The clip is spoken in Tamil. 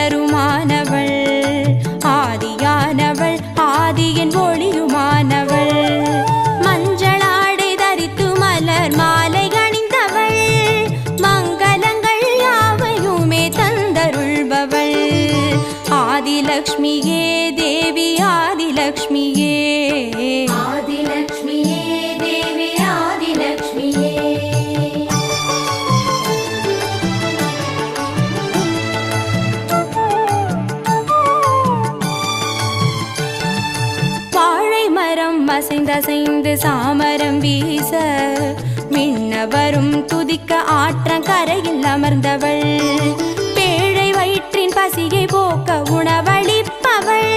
சுடருமானவள், ஆதியானவள், ஆதியின் ஒளியுமானவள். மஞ்சளாடை தரித்து மலர் மாலை அணிந்தவள், மங்களங்கள் யாவையுமே தந்தருள்பவள். ஆதிலக்ஷ்மியே தேவி ஆதிலக்ஷ்மியே, ஆதிலக்ஷ்மியே தேவி ஆதிலக்ஷ்மியே. வாழை மரம் அசைந்தசைந்து சாமரம் வீச, மின்னவரும் துதிக்க ஆற்றங்கரையில் அமர்ந்தவள். பேழை வயிற்றின் பசியை போக்க உணவளிப்பவள்,